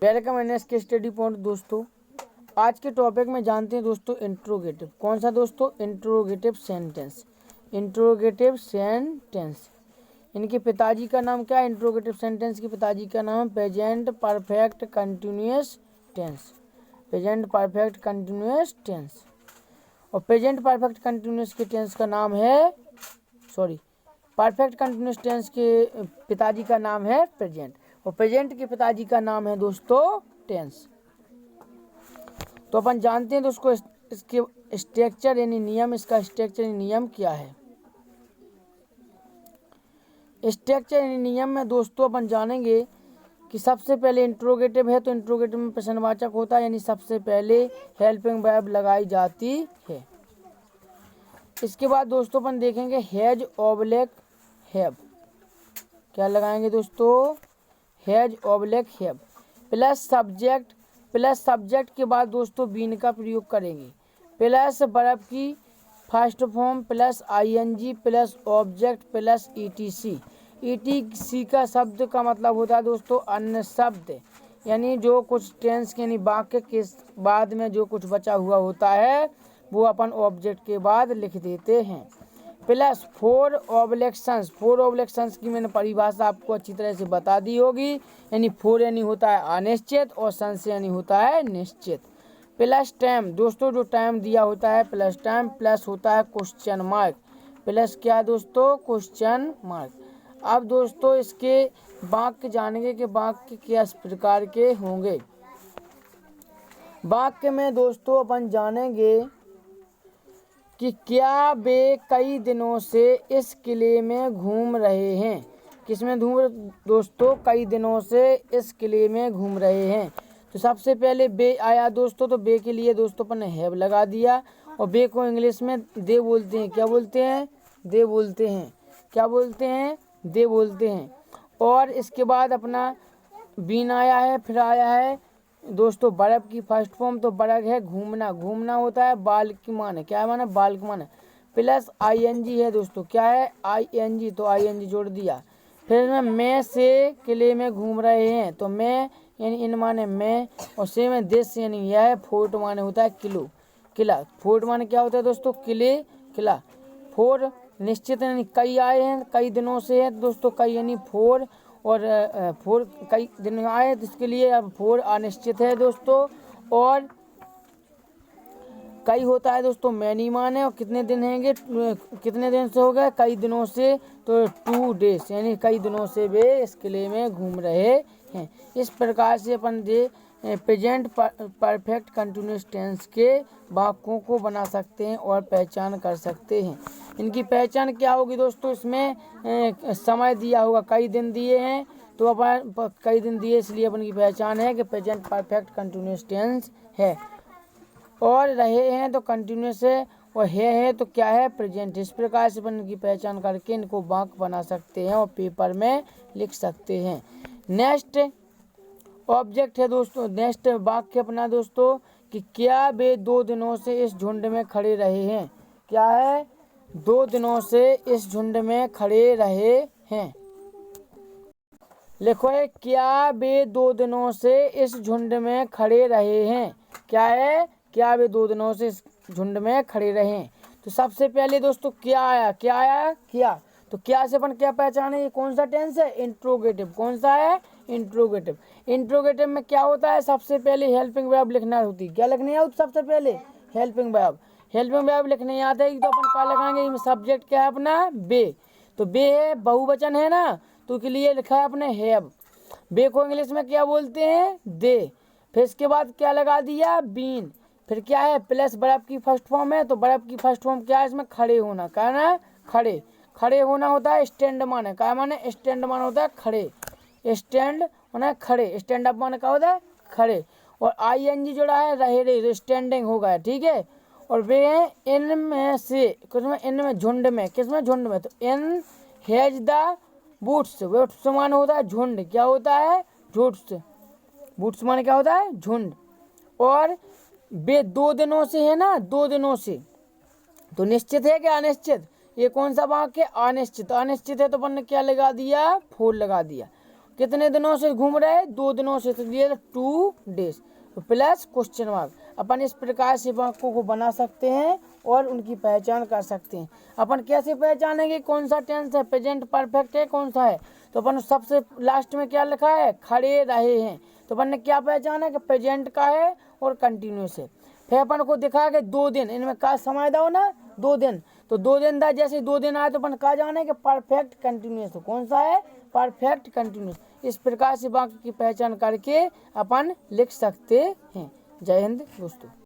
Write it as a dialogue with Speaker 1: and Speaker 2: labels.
Speaker 1: Welcome NS के study point दोस्तों। आज के टॉपिक में जानते हैं दोस्तों इंट्रोगेटिव। कौन सा दोस्तों? Interrogative sentence. इंट्रोगेटिव सेंटेंस, इनके पिताजी का नाम क्या है? इंट्रोगेटिव सेंटेंस के पिताजी का नाम present perfect continuous tense. Present perfect continuous tense. और प्रेजेंट परफेक्ट कंटिन्यूअस के टेंस का नाम है परफेक्ट कंटिन्यूअस टेंस के पिताजी का नाम है प्रेजेंट, और प्रेजेंट के पिताजी का नाम है दोस्तों टेंस। तो अपन जानते हैं दोस्तों इसके स्ट्रक्चर यानी नियम, इसका स्ट्रक्चर यानी नियम क्या है। स्ट्रक्चर यानी नियम में दोस्तों अपन जानेंगे कि सबसे पहले इंट्रोगेटिव है तो इंट्रोगेटिव में प्रश्नवाचक होता है, यानी सबसे पहले हेल्पिंग वर्ब लगाई जाती है। इसके बाद दोस्तों अपन देखेंगे हैज ऑब्लिक हैव। क्या लगाएंगे दोस्तों? Has oblique have plus subject के बाद दोस्तों बीन का प्रयोग करेंगे, प्लस वर्ब की first form plus ING plus object plus ETC. ETC का शब्द का मतलब होता है दोस्तों अन्य शब्द, यानी जो कुछ टेंस यानी वाक्य के बाद में जो कुछ बचा हुआ होता है वो अपन ऑब्जेक्ट के बाद लिख देते हैं। प्लस फोर ऑब्लेक्शंस की मैंने परिभाषा आपको अच्छी तरह से बता दी होगी, यानी फोर यानी होता है अनिश्चित और संस यानी होता है निश्चित। प्लस टाइम दोस्तों, जो टाइम दिया होता है प्लस टाइम, प्लस होता है क्वेश्चन मार्क। प्लस क्या दोस्तों? Question mark. अब दोस्तों इसके वाक्य जानेंगे कि वाक्य किस प्रकार के होंगे। वाक्य में दोस्तों अपन जानेंगे कि क्या वे कई दिनों से इस किले में घूम रहे हैं। किसमें घूम दोस्तों? कई दिनों से इस किले में घूम रहे हैं। तो सबसे पहले बे आया दोस्तों, तो बे के लिए दोस्तों अपन ने हैव लगा दिया, और बे को इंग्लिश में दे बोलते हैं। क्या बोलते हैं? दे बोलते हैं। क्या बोलते हैं? दे बोलते हैं। और इसके बाद अपना बीन आया है, फिर आया है दोस्तों वर्ब की फर्स्ट फॉर्म, तो वर्ब है घूमना। घूमना होता है बाल की माने। क्या है माने? बाल की माने। प्लस आईएनजी है दोस्तों। क्या है? आईएनजी, तो आईएनजी जोड़ दिया। फिर मैं से किले में घूम रहे हैं, तो मैं यानी इन माने मैं, और से में देश यानी यह है। फोर्ट माने होता है किला। फोर्ट माने क्या होता है दोस्तों? किला। फोर निश्चित यानी कई आए हैं, कई दिनों से है दोस्तों, कई यानी फोर, और फोर कई दिन आए, इसके लिए अब फोर अनिश्चित है दोस्तों। और कई होता है दोस्तों मैनी माने, और कितने दिन हैंगे? कितने दिन से हो गए? कई दिनों से, तो 2 डेज, यानी कई दिनों से वे इस किले में घूम रहे हैं। इस प्रकार से अपन प्रेजेंट परफेक्ट कंटिन्यूअस टेंस के वाक्यों को बना सकते हैं और पहचान कर सकते हैं। इनकी पहचान क्या होगी दोस्तों? इसमें समय दिया होगा, कई दिन दिए हैं, तो अपन कई दिन दिए इसलिए अपन की पहचान है कि प्रेजेंट परफेक्ट कंटिन्यूअस टेंस है। और रहे हैं तो कंटिन्यूअस है, और है तो क्या है? प्रेजेंट। इस प्रकार से अपन की पहचान करके इनको वाक्य बना सकते हैं और पेपर में लिख सकते हैं। नेक्स्ट ऑब्जेक्ट है दोस्तों, नेक्स्ट वाक्य अपना दोस्तों कि क्या वे 2 दिनों से इस झुंड में खड़े रहे हैं। क्या है? 2 दिनों से इस झुंड में खड़े रहे हैं। लिखो है क्या वे 2 दिनों से इस झुंड में खड़े रहे हैं। क्या है? क्या वे 2 दिनों से इस झुंड में खड़े रहे हैं। तो सबसे पहले दोस्तों क्या आया? क्या। तो क्या से अपन क्या पहचाने? ये कौन सा टेंस है? इंट्रोगेटिव। कौन सा है? इंट्रोगेटिव। इंट्रोगेटिव में क्या होता है? सबसे पहले हेल्पिंग वर्ब लिखना होती है। क्या लिखनी है? सबसे पहले हेल्पिंग वर्ब। हेल्पिंग वर्ब लिखने आता है तो अपन क्या लगाएंगे? सब्जेक्ट क्या है अपना? बे। तो बे है, बहुवचन है ना, तो के लिए लिखा है अपने हैव। बे को इंग्लिश में क्या बोलते हैं? दे। फिर इसके बाद क्या लगा दिया? बीन। फिर क्या है? प्लस वर्ब की फर्स्ट फॉर्म है, तो वर्ब की फर्स्ट फॉर्म क्या है? इसमें खड़े होना। क्या है ना? खड़े होना होता है स्टैंड माने। क्या माने? स्टैंड माने होता है खड़े। स्टैंड माने खड़े। स्टैंड अप माने क्या होता है? खड़े। और आईएनजी जोड़ा है रहे स्टैंडिंग हो गया, ठीक है। और वे हैं इनमें से, किसमें? इनमें झुंड में। किसमें? झुंड में। तो इन हैज द बूट्स। बूट्स माने होता है झुंड। क्या होता है? बूट्स। बूट्स माने क्या होता है? झुंड। और वे 2 दिनों से है ना, 2 दिनों से, तो निश्चित है कि अनिश्चित? ये कौन सा वाक्य? अनिश्चित। अनिश्चित है तो अपन ने क्या लगा दिया? फोर लगा दिया। कितने दिनों से घूम रहे, 2 दिनों से, तो ये 2 डेज, तो प्लस क्वेश्चन मार्क। अपन इस प्रकार से वाक्यों को बना सकते हैं और उनकी पहचान कर सकते हैं। अपन कैसे पहचानेंगे कौन सा टेंस है, प्रेजेंट परफेक्ट है, कौन सा है, तो अपन सबसे लास्ट में क्या लिखा है, खड़े रहे हैं, तो अपन ने क्या पहचाना कि प्रेजेंट का है और कंटिन्यूस है। फिर अपन को दिखा कि 2 दिन, इनमें का समय दो ना, 2 दिन, तो 2 दिन था, जैसे 2 दिन आए तो अपन कहा जाना है कि परफेक्ट कंटिन्यूस, तो कौन सा है, परफेक्ट कंटिन्यूस। इस प्रकार से वाक्य की पहचान करके अपन लिख सकते हैं। जय हिंद दोस्तों।